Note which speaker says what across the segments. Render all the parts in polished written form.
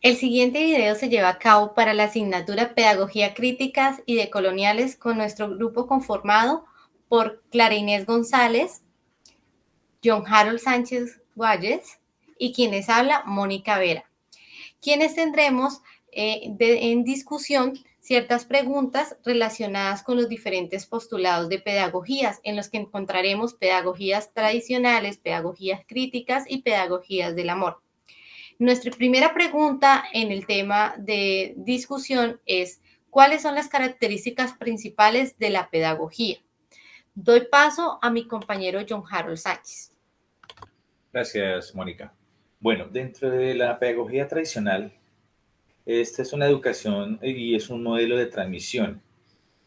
Speaker 1: El siguiente video se lleva a cabo para la asignatura Pedagogía Críticas y Decoloniales con nuestro grupo conformado por Clara Inés González, John Harold Sánchez Guayes y quienes habla, Mónica Vera, quienes tendremos en discusión ciertas preguntas relacionadas con los diferentes postulados de pedagogías, en los que encontraremos pedagogías tradicionales, pedagogías críticas y pedagogías del amor. Nuestra primera pregunta en el tema de discusión es: ¿cuáles son las características principales de la pedagogía? Doy paso a mi compañero John Harold Sánchez.
Speaker 2: Gracias, Mónica. Bueno, dentro de la pedagogía tradicional, esta es una educación y es un modelo de transmisión.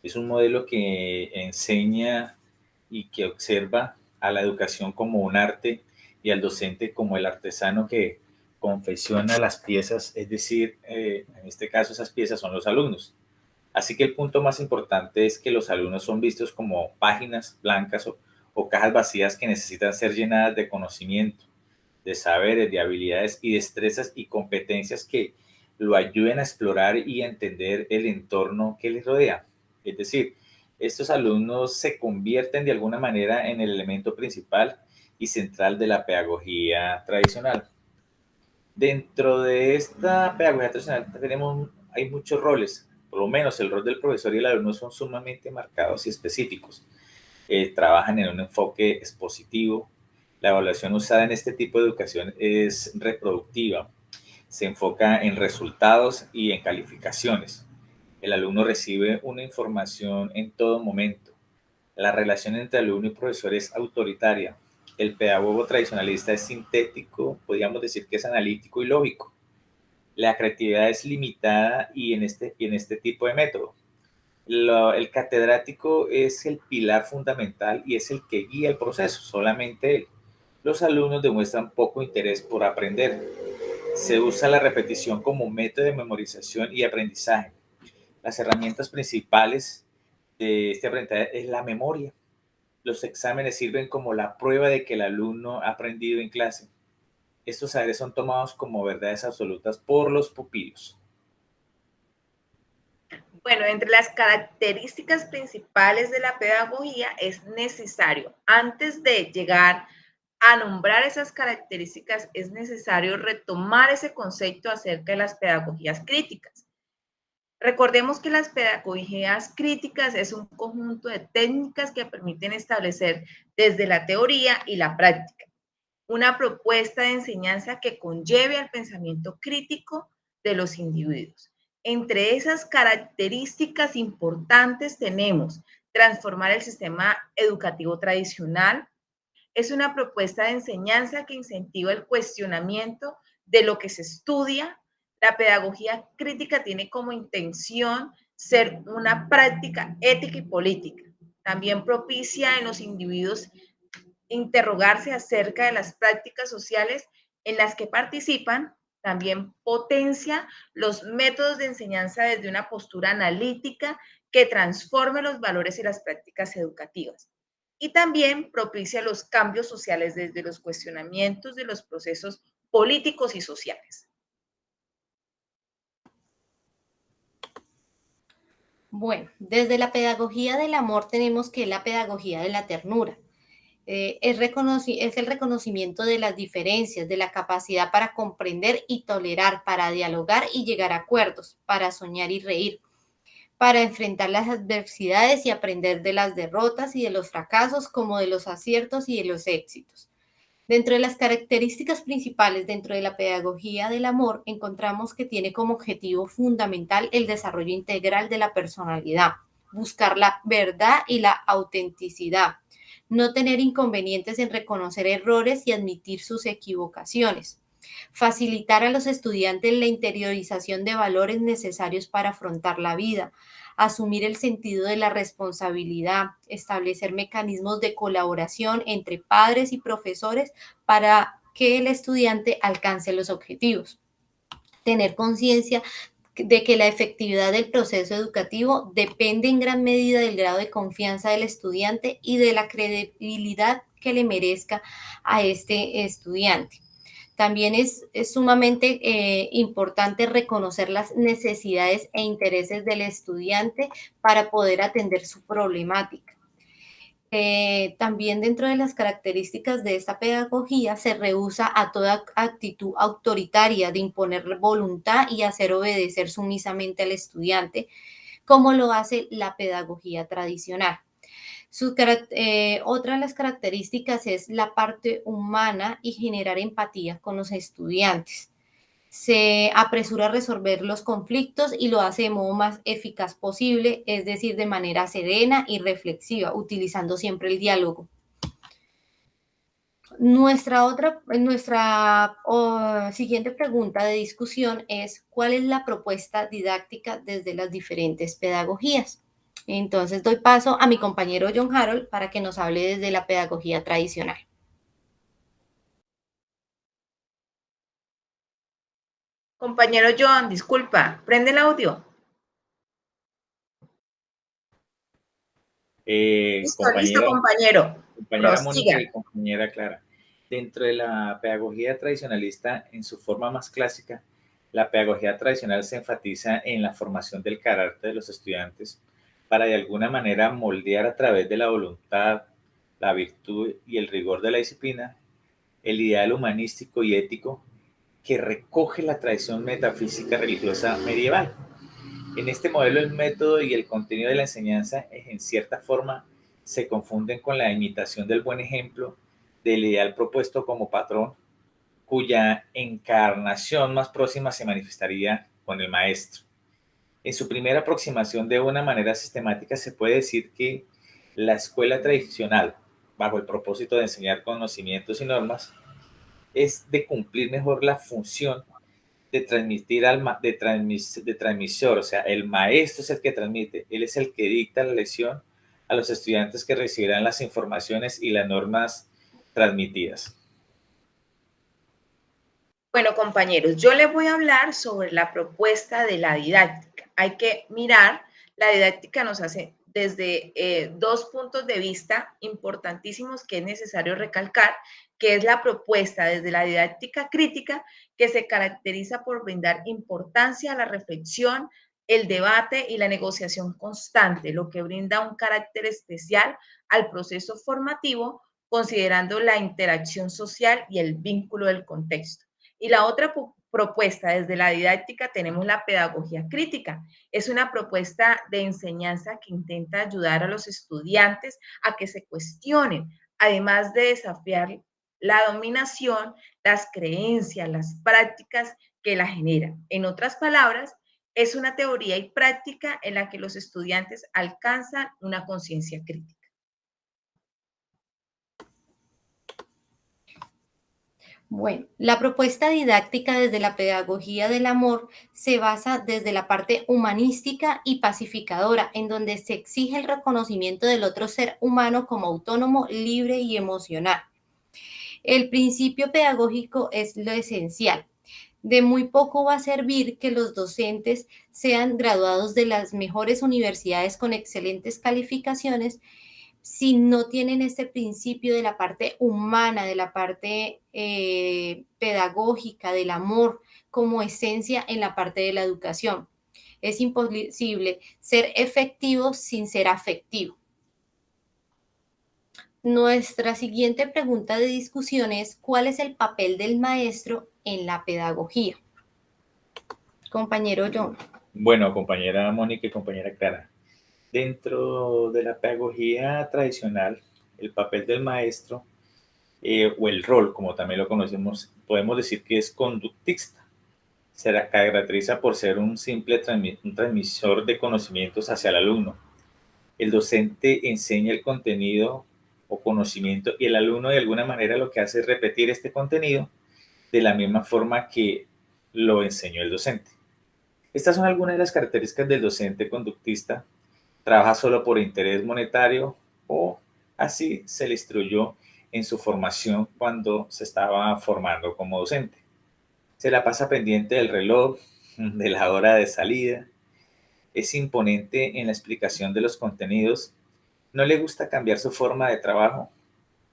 Speaker 2: Es un modelo que enseña y que observa a la educación como un arte y al docente como el artesano que confecciona las piezas, es decir, en este caso esas piezas son los alumnos. Así que el punto más importante es que los alumnos son vistos como páginas blancas o cajas vacías que necesitan ser llenadas de conocimiento, de saberes, de habilidades y destrezas y competencias que lo ayuden a explorar y a entender el entorno que les rodea. Es decir, estos alumnos se convierten de alguna manera en el elemento principal y central de la pedagogía tradicional. Dentro de esta pedagogía tradicional hay muchos roles, por lo menos el rol del profesor y el alumno son sumamente marcados y específicos. Trabajan en un enfoque expositivo. La evaluación usada en este tipo de educación es reproductiva. Se enfoca en resultados y en calificaciones. El alumno recibe una información en todo momento. La relación entre alumno y profesor es autoritaria. El pedagogo tradicionalista es sintético, podríamos decir que es analítico y lógico. La creatividad es limitada y en este tipo de método. El catedrático es el pilar fundamental y es el que guía el proceso, solamente él. Los alumnos demuestran poco interés por aprender. Se usa la repetición como método de memorización y aprendizaje. Las herramientas principales de este aprendizaje es la memoria. Los exámenes sirven como la prueba de que el alumno ha aprendido en clase. Estos saberes son tomados como verdades absolutas por los pupilos.
Speaker 3: Bueno, entre las características principales de la pedagogía es necesario, antes de llegar a nombrar esas características, es necesario retomar ese concepto acerca de las pedagogías críticas. Recordemos que las pedagogías críticas es un conjunto de técnicas que permiten establecer desde la teoría y la práctica una propuesta de enseñanza que conlleve al pensamiento crítico de los individuos. Entre esas características importantes tenemos transformar el sistema educativo tradicional. Es una propuesta de enseñanza que incentiva el cuestionamiento de lo que se estudia. La pedagogía crítica tiene como intención ser una práctica ética y política. También propicia en los individuos interrogarse acerca de las prácticas sociales en las que participan. También potencia los métodos de enseñanza desde una postura analítica que transforme los valores y las prácticas educativas. Y también propicia los cambios sociales desde los cuestionamientos de los procesos políticos y sociales.
Speaker 1: Bueno, desde la pedagogía del amor tenemos que la pedagogía de la ternura. Es el reconocimiento de las diferencias, de la capacidad para comprender y tolerar, para dialogar y llegar a acuerdos, para soñar y reír, para enfrentar las adversidades y aprender de las derrotas y de los fracasos, como de los aciertos y de los éxitos. Dentro de las características principales dentro de la pedagogía del amor, encontramos que tiene como objetivo fundamental el desarrollo integral de la personalidad, buscar la verdad y la autenticidad, no tener inconvenientes en reconocer errores y admitir sus equivocaciones, facilitar a los estudiantes la interiorización de valores necesarios para afrontar la vida, asumir el sentido de la responsabilidad, establecer mecanismos de colaboración entre padres y profesores para que el estudiante alcance los objetivos, tener conciencia de que la efectividad del proceso educativo depende en gran medida del grado de confianza del estudiante y de la credibilidad que le merezca a este estudiante. También es sumamente importante reconocer las necesidades e intereses del estudiante para poder atender su problemática. También dentro de las características de esta pedagogía se rehúsa a toda actitud autoritaria de imponer voluntad y hacer obedecer sumisamente al estudiante, como lo hace la pedagogía tradicional. Otra de las características es la parte humana y generar empatía con los estudiantes. Se apresura a resolver los conflictos y lo hace de modo más eficaz posible, es decir, de manera serena y reflexiva, utilizando siempre el diálogo. Nuestra siguiente pregunta de discusión es: ¿cuál es la propuesta didáctica desde las diferentes pedagogías? Entonces doy paso a mi compañero John Harold para que nos hable desde la pedagogía tradicional.
Speaker 3: Compañero John, disculpa, prende el audio. Listo,
Speaker 2: Compañera,
Speaker 3: compañero.
Speaker 2: compañera Mónica
Speaker 3: Prosiga.
Speaker 2: y compañera Clara, dentro de la pedagogía tradicionalista, en su forma más clásica, la pedagogía tradicional se enfatiza en la formación del carácter de los estudiantes para de alguna manera moldear a través de la voluntad, la virtud y el rigor de la disciplina el ideal humanístico y ético que recoge la tradición metafísica religiosa medieval. En este modelo el método y el contenido de la enseñanza en cierta forma se confunden con la imitación del buen ejemplo del ideal propuesto como patrón, cuya encarnación más próxima se manifestaría con el maestro. En su primera aproximación de una manera sistemática se puede decir que la escuela tradicional, bajo el propósito de enseñar conocimientos y normas, es de cumplir mejor la función de transmitir de transmisor, o sea, el maestro es el que transmite, él es el que dicta la lección a los estudiantes que recibirán las informaciones y las normas transmitidas.
Speaker 3: Bueno, compañeros, yo les voy a hablar sobre la propuesta de la didáctica. Hay que mirar, la didáctica nos hace desde dos puntos de vista importantísimos que es necesario recalcar, que es la propuesta desde la didáctica crítica, que se caracteriza por brindar importancia a la reflexión, el debate y la negociación constante, lo que brinda un carácter especial al proceso formativo, considerando la interacción social y el vínculo del contexto. Y la otra propuesta desde la didáctica tenemos la pedagogía crítica. Es una propuesta de enseñanza que intenta ayudar a los estudiantes a que se cuestionen, además de desafiar la dominación, las creencias, las prácticas que la generan. En otras palabras, es una teoría y práctica en la que los estudiantes alcanzan una conciencia crítica.
Speaker 1: Bueno, la propuesta didáctica desde la pedagogía del amor se basa desde la parte humanística y pacificadora, en donde se exige el reconocimiento del otro ser humano como autónomo, libre y emocional. El principio pedagógico es lo esencial. De muy poco va a servir que los docentes sean graduados de las mejores universidades con excelentes calificaciones si no tienen este principio de la parte humana, de la parte pedagógica, del amor como esencia en la parte de la educación. Es imposible ser efectivo sin ser afectivo. Nuestra siguiente pregunta de discusión es: ¿cuál es el papel del maestro en la pedagogía? Compañero John.
Speaker 2: Bueno, compañera Mónica y compañera Clara, dentro de la pedagogía tradicional, el papel del maestro o el rol, como también lo conocemos, podemos decir que es conductista. Se caracteriza por ser un simple un transmisor de conocimientos hacia el alumno. El docente enseña el contenido o conocimiento y el alumno de alguna manera lo que hace es repetir este contenido de la misma forma que lo enseñó el docente. Estas son algunas de las características del docente conductista. Trabaja solo por interés monetario o así se le instruyó en su formación cuando se estaba formando como docente. Se la pasa pendiente del reloj, de la hora de salida, es imponente en la explicación de los contenidos, no le gusta cambiar su forma de trabajo,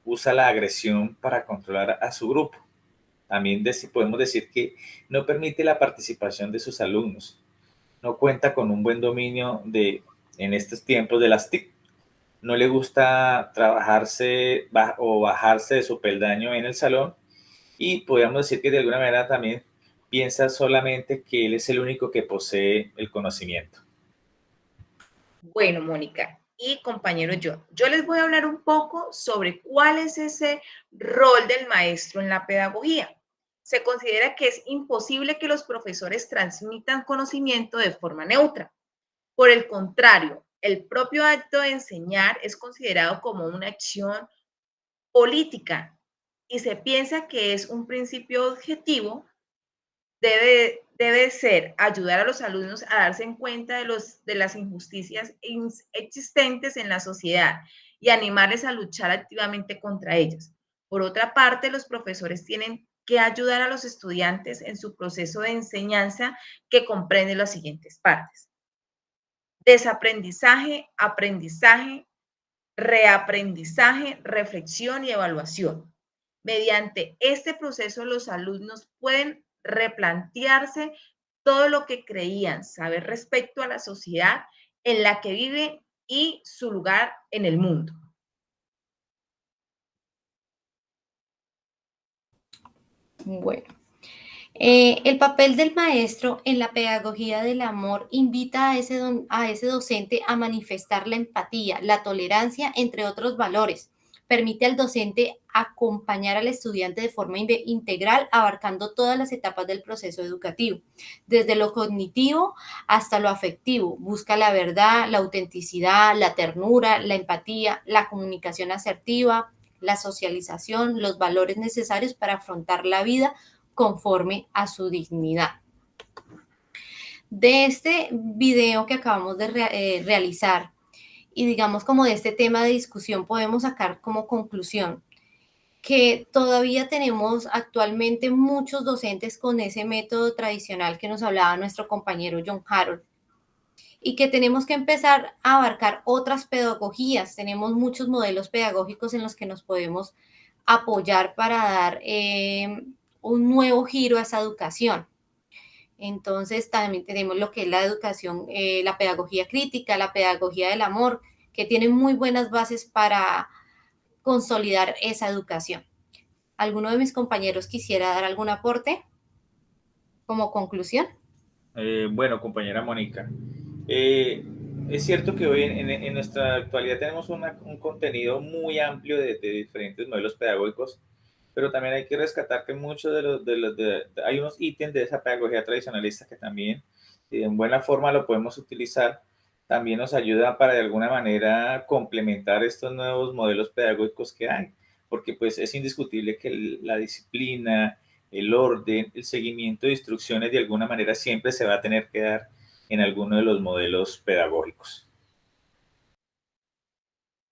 Speaker 2: usa la agresión para controlar a su grupo. También podemos decir que no permite la participación de sus alumnos. No cuenta con un buen dominio en estos tiempos de las TIC. No le gusta trabajarse o bajarse de su peldaño en el salón, y podríamos decir que de alguna manera también piensa solamente que él es el único que posee el conocimiento.
Speaker 3: Bueno, Mónica y compañero yo les voy a hablar un poco sobre cuál es ese rol del maestro en la pedagogía. Se considera que es imposible que los profesores transmitan conocimiento de forma neutra. Por el contrario, el propio acto de enseñar es considerado como una acción política y se piensa que es un principio objetivo. Debe ser ayudar a los alumnos a darse en cuenta de las injusticias existentes en la sociedad y animarles a luchar activamente contra ellas. Por otra parte, los profesores tienen que ayudar a los estudiantes en su proceso de enseñanza, que comprende las siguientes partes: desaprendizaje, aprendizaje, reaprendizaje, reflexión y evaluación. Mediante este proceso, los alumnos pueden replantearse todo lo que creían saber respecto a la sociedad en la que viven y su lugar en el mundo.
Speaker 1: Bueno. El papel del maestro en la pedagogía del amor invita a ese docente a manifestar la empatía, la tolerancia, entre otros valores. Permite al docente acompañar al estudiante de forma integral, abarcando todas las etapas del proceso educativo, desde lo cognitivo hasta lo afectivo. Busca la verdad, la autenticidad, la ternura, la empatía, la comunicación asertiva, la socialización, los valores necesarios para afrontar la vida conforme a su dignidad. De este video que acabamos de realizar y digamos como de este tema de discusión, podemos sacar como conclusión que todavía tenemos actualmente muchos docentes con ese método tradicional que nos hablaba nuestro compañero John Harold, y que tenemos que empezar a abarcar otras pedagogías. Tenemos muchos modelos pedagógicos en los que nos podemos apoyar para dar un nuevo giro a esa educación. Entonces también tenemos lo que es la educación, la pedagogía crítica, la pedagogía del amor, que tienen muy buenas bases para consolidar esa educación. ¿Alguno de mis compañeros quisiera dar algún aporte como conclusión?
Speaker 2: Bueno, compañera Mónica, es cierto que hoy en nuestra actualidad tenemos un contenido muy amplio de diferentes modelos pedagógicos, pero también hay que rescatar que muchos hay unos ítems de esa pedagogía tradicionalista que también, en buena forma, lo podemos utilizar. También nos ayuda para de alguna manera complementar estos nuevos modelos pedagógicos que hay, porque pues es indiscutible que la disciplina, el orden, el seguimiento de instrucciones de alguna manera siempre se va a tener que dar en alguno de los modelos pedagógicos.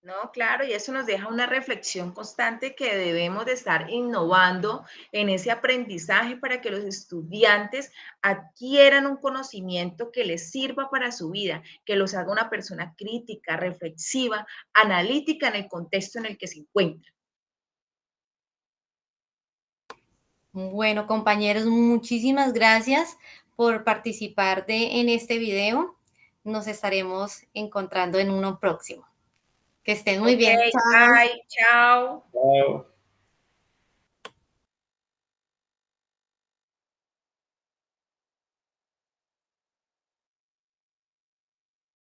Speaker 3: No, claro, y eso nos deja una reflexión constante que debemos de estar innovando en ese aprendizaje para que los estudiantes adquieran un conocimiento que les sirva para su vida, que los haga una persona crítica, reflexiva, analítica en el contexto en el que se encuentra.
Speaker 1: Bueno, compañeros, muchísimas gracias por participar en este video. Nos estaremos encontrando en uno próximo. Que estén muy
Speaker 3: Ok,
Speaker 1: bien. Chao.
Speaker 3: bye, chao.
Speaker 2: Wow.